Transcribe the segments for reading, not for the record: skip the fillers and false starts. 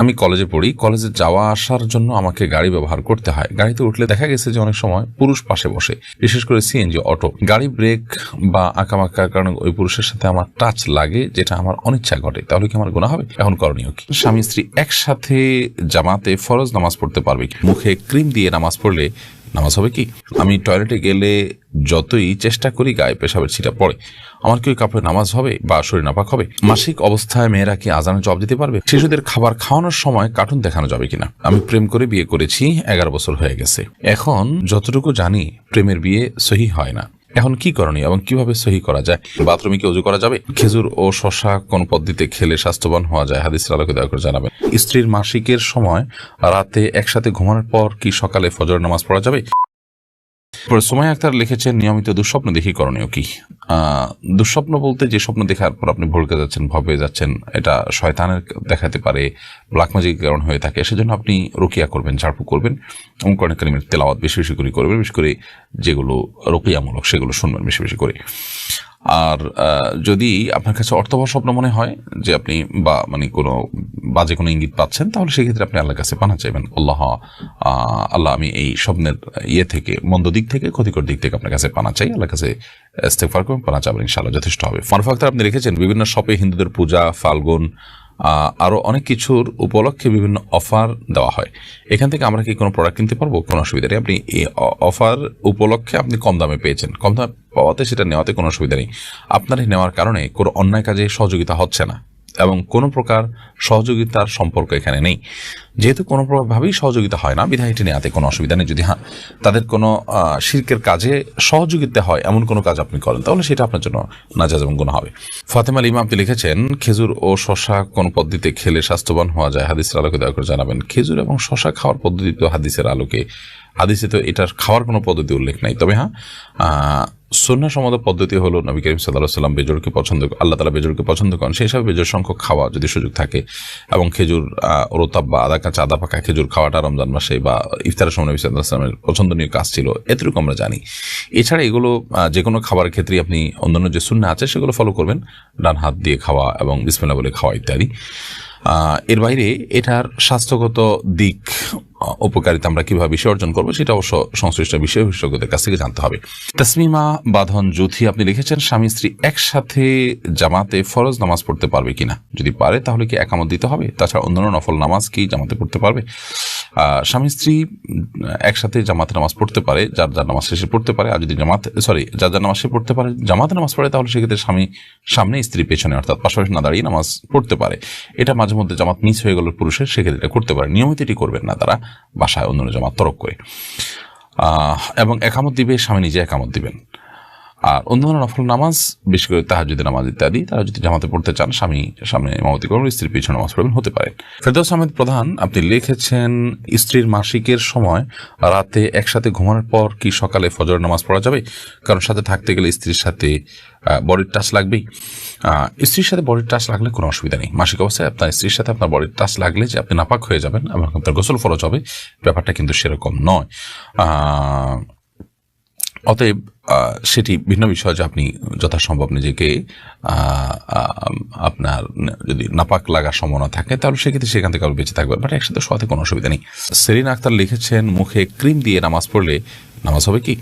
আমি কলেজে পড়ি। কলেজে যাওয়া আসার জন্য আমাকে গাড়ি ব্যবহার করতে হয়। গাড়িতে উঠলে দেখা গেছে যে অনেক সময় পুরুষ পাশে বসে, বিশেষ করে সিএনজি, অটো। গাড়ি ব্রেক বা আঁকামাকার কারণে ওই পুরুষের সাথে আমার টাচ লাগে, যেটা আমার অনিচ্ছা ঘটে। তাহলে কি আমার গুনাহ হবে? এখন করণীয় কি? স্বামী স্ত্রী একসাথে জামাতে ফরজ নামাজ পড়তে পারবে কি? মুখে ক্রিম দিয়ে নামাজ পড়লে নামাজ হবে কি? আমি টয়লেটে গেলে যতই চেষ্টা করি গায়ে পেশাবের ছিটা পড়ে, আমার কি ওই কাপড়ে নামাজ হবে বা শরীর নাপাক হবে? মাসিক অবস্থায় মেয়েরা কি আজানে জবাব দিতে পারবে? শিশুদের খাবার খাওয়ানোর সময় কার্টুন দেখানো যাবে কিনা? আমি প্রেম করে বিয়ে করেছি, 11 বছর হয়ে গেছে। এখন যতটুকু জানি প্রেমের বিয়ে সহি হয় না। এখন কি করণীয় এবং কিভাবে সহি করা যায়? বাথরুমে কি ওযু করা যাবে? খেজুর ও শশা কোন পদ্ধতিতে খেলে স্বাস্থ্যবান হওয়া যায়? হাদিসের আলোকে দয়া করে জানাবেন। স্ত্রীর মাসিকের সময় রাতে একসাথে ঘুমানোর পর কি সকালে ফজর নামাজ পড়া যাবে? সুমাইয়া আক্তার লিখেছেন, নিয়মিত দুঃস্বপ্ন দেখি, করণীয় কি? দুঃস্বপ্ন বলতে যে স্বপ্ন দেখার পর আপনি ভড়কে যাচ্ছেন, ভবে যাচ্ছেন, এটা শয়তানের দেখাতে পারে, ব্ল্যাক ম্যাজিকের কারণ হয়ে থাকে। সেজন্য আপনি রুকিয়া করবেন, ঝাড়ফুঁক করবেন এবং কোরআন কারীমের তেলাওয়াত বেশি বেশি করে করবেন। বিশেষ করে যেগুলো রুকিয়ামূলক সেগুলো শুনবেন বেশি বেশি করে। আর যদি আপনার কাছে অর্থবহ স্বপ্ন মনে হয় যে আপনি কোনো বাজে কোনো ইঙ্গিত পাচ্ছেন, তাহলে সেক্ষেত্রে আপনি আল্লাহর কাছে পানা চাইবেন। আল্লাহ, আমি এই স্বপ্নের থেকে, মন্দ দিক থেকে, ক্ষতিকর দিক থেকে আপনার কাছে পানা চাই। আল্লাহর কাছে ইস্তেগফার করবেন, পানা চাবেন, ইনশাআল্লাহ যথেষ্ট হবে। মারুফ আক্তার আপনি লিখেছেন, বিভিন্ন শপে হিন্দুদের পূজা, ফাল্গুন, আরো অনেক কিছুর উপলক্ষে বিভিন্ন অফার দেওয়া হয়। এখান থেকে আমরা কি কোনো প্রোডাক্ট কিনতে পারবো? কোনো অসুবিধা নেই। আপনি এই অফার উপলক্ষে আপনি কম দামে পেয়েছেন, কম দামে পাওয়াতে সেটা নেওয়াতে কোনো অসুবিধা নেই। আপনার নেওয়ার কারণে কোনো অন্যায় কাজে সহযোগিতা হচ্ছে না এবং কোনো প্রকার সহযোগিতার সম্পর্ক এখানে নেই। যেহেতু কোনো প্রকারভাবেই সহযোগিতা হয় না, বিধায় এটি নেওয়াতে কোনো অসুবিধা নেই। যদি তাদের কোনো শিরকের কাজে সহযোগিতা হয় এমন কোনো কাজ আপনি করেন, তাহলে সেটা আপনার জন্য নাজায়েজ এবং গুনাহ হবে। ফাতেমা লিমা আপনি লিখেছেন, খেজুর ও শশা কোন পদ্ধতিতে খেলে স্বাস্থ্যবান হওয়া যায়? হাদিসের আলোকে দয়া করে জানাবেন। খেজুর এবং শশা খাওয়ার পদ্ধতি তো হাদিসে তো এটার খাওয়ার কোনো পদ্ধতি উল্লেখ নাই। তবে সুন্নাহ সম্মত পদ্ধতি হলো নবী করিম সাল্লাল্লাহু আলাইহি ওয়াসাল্লাম বেজোড়কে আল্লাহ তাআলা বেজোড়কে পছন্দ করেন, সেই হিসাবে বেজোড় সংখ্যক খাওয়া যদি সুযোগ থাকে, এবং খেজুর রোতাব বা আদা কাঁচা আদা পাকা খেজুর খাওয়াটা রমজান মাসে বা ইফতারের সময় নবী সাল্লাল্লাহু আলাইহি ওয়াসাল্লামের পছন্দনীয় কাজ ছিল, এতটুকু আমরা জানি। এছাড়া এগুলো যে কোনো খাবারের ক্ষেত্রে আপনি অন্যান্য যে সুন্নাহ আছে সেগুলো ফলো করবেন, ডান হাত দিয়ে খাওয়া এবং বিসমিল্লাহ বলে খাওয়া ইত্যাদি। এর বাইরে এটার স্বাস্থ্যগত দিক, উপকারিতা আমরা কিভাবে বিষয় অর্জন করবো সেটা অবশ্য সংশ্লিষ্ট বিষয় বিশেষজ্ঞদের কাছ থেকে জানতে হবে। তাসমিমা বাঁধন জ্যোতি আপনি লিখেছেন, স্বামী স্ত্রী একসাথে জামাতে ফরজ নামাজ পড়তে পারবে কিনা? যদি পারে তাহলে কি একামত দিতে হবে? তাছাড়া অন্যান্য নফল নামাজ কি জামাতে পড়তে পারবে? স্বামী স্ত্রী একসাথে জামাতে নামাজ পড়তে পারে, যার যার নামাজ শেষে পড়তে পারে। আর যদি যার যার নামাজ শেষে পড়তে পারে, জামাতে নামাজ পড়ে, তাহলে সেক্ষেত্রে স্বামী সামনে, স্ত্রী পেছনে, অর্থাৎ পাশাপাশি না দাঁড়িয়ে নামাজ পড়তে পারে। এটা মাঝে মধ্যে জামাত মিস হয়ে গেল পুরুষের, সেক্ষেত্রে এটা করতে পারে। নিয়মিত এটি করবেন না তারা, বাসায় অন্যান্য জামাত তরক করে। এবং একামত দিবে, স্বামী নিজে একামত দিবেন। আর অন্যান্য নফল নামাজ, বিশেষ করে তাহাজ্জুদের নামাজ ইত্যাদি, তারা যদি জামাতে পড়তে চান, স্বামী সামনে ইমামতি করবেন, স্ত্রীর পিছনে নামাজ পড়বেন, হতে পারে। ফেরদৌস আহমেদ প্রধান আপনি লিখেছেন, স্ত্রীর মাসিকের সময় রাতে একসাথে ঘুমানোর পর কি সকালে ফজর নামাজ পড়া যাবে? কারণ সাথে থাকতে গেলে স্ত্রীর সাথে বডির টাচ লাগবেই। স্ত্রীর সাথে বডির টাচ লাগলে কোনো অসুবিধা নেই। মাসিক অবস্থায় আপনার স্ত্রীর সাথে আপনার বডির টাচ লাগলে যে আপনি নাপাক হয়ে যাবেন এবং আপনার গোসল ফরজ হবে, ব্যাপারটা কিন্তু সেরকম নয়। অতএব সেটি ভিন্ন বিষয় যে আপনি যথাসম্ভব নিজেকে, আপনার যদি নাপাক লাগার সম্ভাবনা থাকে তাহলে সেক্ষেত্রে সেখান থেকে বেঁচে থাকবেন, বাট একসাথে শোয়াতে কোনো অসুবিধা নেই। সেরিনা আক্তার লিখেছেন, মুখে ক্রিম দিয়ে নামাজ পড়লে নামাজ হবে কি?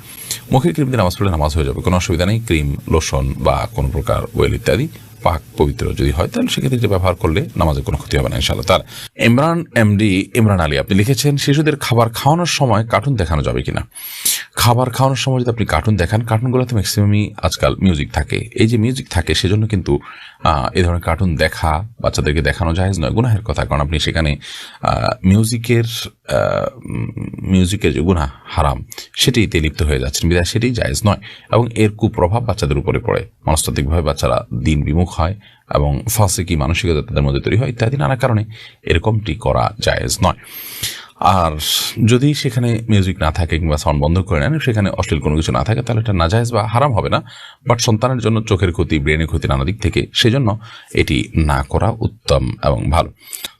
মুখে ক্রিম দিয়ে নামাজ পড়লে নামাজ হয়ে যাবে, কোনো অসুবিধা নেই। ক্রিম, লোশন বা কোনো প্রকার ওয়েল ইত্যাদি পাক পবিত্র যদি হয়, তাহলে সেক্ষেত্রে ব্যবহার করলে নামাজের কোনো ক্ষতি হবে না ইনশাআল্লাহ। তার ইমরান আলী আপনি লিখেছেন, শিশুদের খাবার খাওয়ানোর সময় কার্টুন দেখানো যাবে কিনা? খাবার খাওয়ানোর সময় যদি আপনি কার্টুন দেখান, কার্টুনগুলোতে ম্যাক্সিমামই আজকাল মিউজিক থাকে। এই যে মিউজিক থাকে, সেজন্য কিন্তু এই ধরনের কার্টুন দেখা বাচ্চাদেরকে দেখানো জায়েজ নয়, গুনাহের কথা। কারণ আপনি সেখানে মিউজিকের যে গুনাহ, হারাম, সেটিতে লিপ্ত হয়ে যাচ্ছেন, বিধায় সেটি জায়েজ নয়। এবং এর কুপ্রভাব বাচ্চাদের উপরে পড়ে, মনস্তাত্ত্বিকভাবে বাচ্চারা দিন বিমুখ হয় এবং ফাসিকি মানসিকতা তাদের মধ্যে তৈরি হয় ইত্যাদি নানা কারণে এরকমটি করা জায়েজ নয়। আর যদি সেখানে মিউজিক না থাকে কিংবা সাউন্ড বন্ধ করে নেন, সেখানে অশ্লীল কোনো কিছু না থাকে, তাহলে এটা নাজায়েজ বা হারাম হবে না। বাট সন্তানের জন্য চোখের ক্ষতি, ব্রেনের ক্ষতি নানা দিক থেকে, সেজন্য এটি না করা উত্তম এবং ভালো।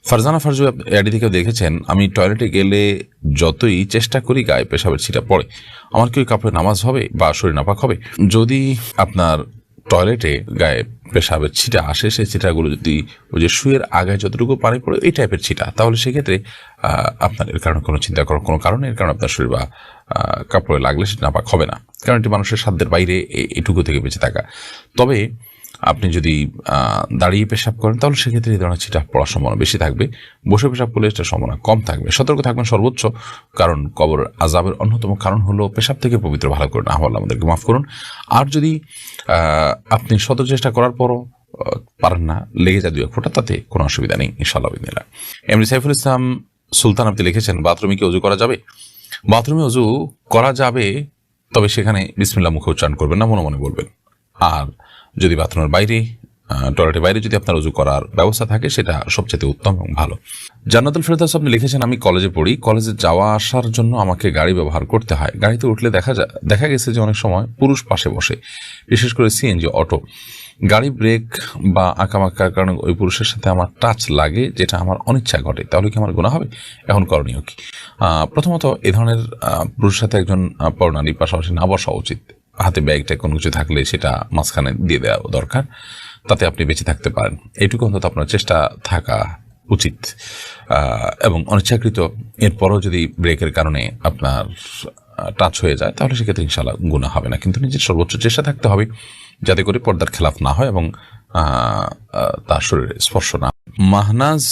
ফারজানা ফারজু এডি থেকে দেখেছেন, আমি টয়লেটে গেলে যতই চেষ্টা করি গায়ে পেশাবের ছিটা পড়ে, আমার কি ওই কাপড়ে নামাজ হবে বা শরীর নাপাক হবে? যদি আপনার টয়লেটে গায়ে পেশাবের ছিটা আসে, সেই ছিটাগুলো যদি ওই যে শুয়ের আগায় যতটুকু পানি পড়ে এই টাইপের ছিটা, তাহলে সেক্ষেত্রে আপনার এর কারণে কোনো চিন্তা করার কোনো কারণে, এর কারণে আপনার শরীর বা কাপড়ে লাগলে সেটা নাপাক হবে না, কারণ এটি মানুষের সাধ্যের বাইরে এটুকু থেকে বেঁচে থাকা। তবে আপনি যদি দাঁড়িয়ে পেশাব করেন তাহলে সেক্ষেত্রে এই ধরনের ছিটা পড়ার সম্ভাবনা বেশি থাকবে। বসে পেশাব করলে এটার সম্ভাবনা কম থাকবে। সতর্ক থাকবেন সর্বোচ্চ, কারণ কবর আযাবের অন্যতম কারণ হলো পেশাব থেকে পবিত্র ভালো করে না হওয়া। আল্লাহ আমাদেরকে মাফ করুন। আর যদি আপনি শত চেষ্টা করার পরও পারেন না, লেগে যায় 2-1 ফোঁটা, তাতে কোনো অসুবিধা নেই ইনশাআল্লাহ বিদিনিল্লাহ। এমনি সাইফুল ইসলাম সুলতান আপনি লিখেছেন, বাথরুমে কি অজু করা যাবে? বাথরুমে অজু করা যাবে, তবে সেখানে বিসমিল্লাহ মুখে উচ্চারণ করবেন না, মনে মনে বলবেন। আর যদি বাথরুমের বাইরে, টয়লেটের বাইরে যদি আপনার অজু করার ব্যবস্থা থাকে সেটা সবচেয়ে উত্তম এবং ভালো। জান্নাতুল ফেরদৌস আপনি লিখেছেন, আমি কলেজে পড়ি, কলেজে যাওয়া আসার জন্য আমাকে গাড়ি ব্যবহার করতে হয়। গাড়িতে উঠলে দেখা গেছে যে অনেক সময় পুরুষ পাশে বসে, বিশেষ করে সিএনজি, অটো। গাড়ি ব্রেক বা আঁকামাকার কারণে ওই পুরুষের সাথে আমার টাচ লাগে, যেটা আমার অনিচ্ছা ঘটে, তাহলে কি আমার গুনাহ হবে? এখন করণীয় কি? প্রথমত, এ ধরনের পুরুষের সাথে একজন পরনারী পাশাপাশি না বসা উচিত। হাতে ব্যাগটা কোনো কিছু থাকলে সেটা মাঝখানে দিয়ে দেওয়া দরকার, তাতে আপনি বেঁচে থাকতে পারেন, এইটুকু অন্তত আপনার চেষ্টা থাকা উচিত। এবং অনিচ্ছাকৃত এরপরও যদি ব্রেকের কারণে আপনার টাচ হয়ে যায় তাহলে সেক্ষেত্রে ইনশাআল্লাহ গুনাহ হবে না, কিন্তু নিজের সর্বোচ্চ চেষ্টা থাকতে হবে যাতে করে পর্দার খেলাফ না হয় এবং তার শরীরে স্পর্শ না। মাহনাজ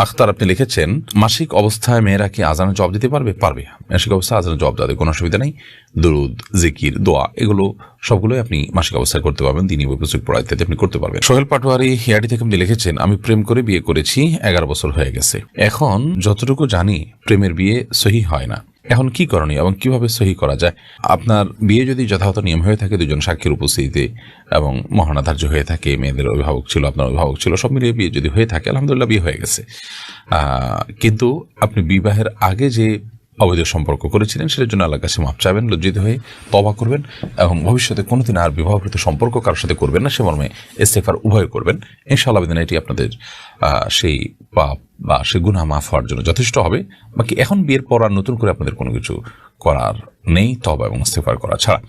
আখতার আপনি লিখেছেন, মাসিক অবস্থায় মেয়েরা কি আজানের জবাব দিতে পারবে? পারবে। মাসিক অবস্থায় আজানের জবাব দেওয়াতে কোনো অসুবিধা নেই। দুরুদ, জিকির, দোয়া, এগুলো সবগুলোই আপনি মাসিক অবস্থায় করতে পারবেন, দিনই বৈপুস্তক পড়া ইত্যাদি আপনি করতে পারবেন। সোহেল পাটোয়ারি হিয়াটি থেকে আপনি লিখেছেন, আমি প্রেম করে বিয়ে করেছি, 11 বছর হয়ে গেছে। এখন যতটুকু জানি প্রেমের বিয়ে সহি হয় না। এখন কি করণীয় এবং কিভাবে সহি করা যায়? আপনার বিয়ে যদি যথাযথ নিয়ম হয়ে থাকে, 2জন সাক্ষীর উপস্থিতিতে এবং মহানাধার্য হয়ে থাকে, মেয়েদের অভিভাবক ছিল, আপনার অভিভাবক ছিল, সব মিলিয়ে বিয়ে যদি হয়ে থাকে, আলহামদুলিল্লাহ বিয়ে হয়ে গেছে। কিন্তু আপনি বিবাহের আগে যে অবৈধ সম্পর্ক করেছিলেন সেটার জন্য আল্লাহর কাছে মাফ চাইবেন, লজ্জিত হয়ে তওবা করবেন এবং ভবিষ্যতে কোনোদিন আর বিবাহকৃত সম্পর্ক কারোর সাথে করবেন না, সে মর্মে ইস্তেগফার উভয় করবেন। ইনশাআল্লাহ বিদিন এটি আপনাদের সেই পাপ বা সে গুনাহ মাফ হওয়ার জন্য যথেষ্ট হবে। বাকি এখন বিয়ের পর আর নতুন করে আপনাদের কোনো কিছু করার নেই, তওবা এবং ইস্তেগফার করা ছাড়া।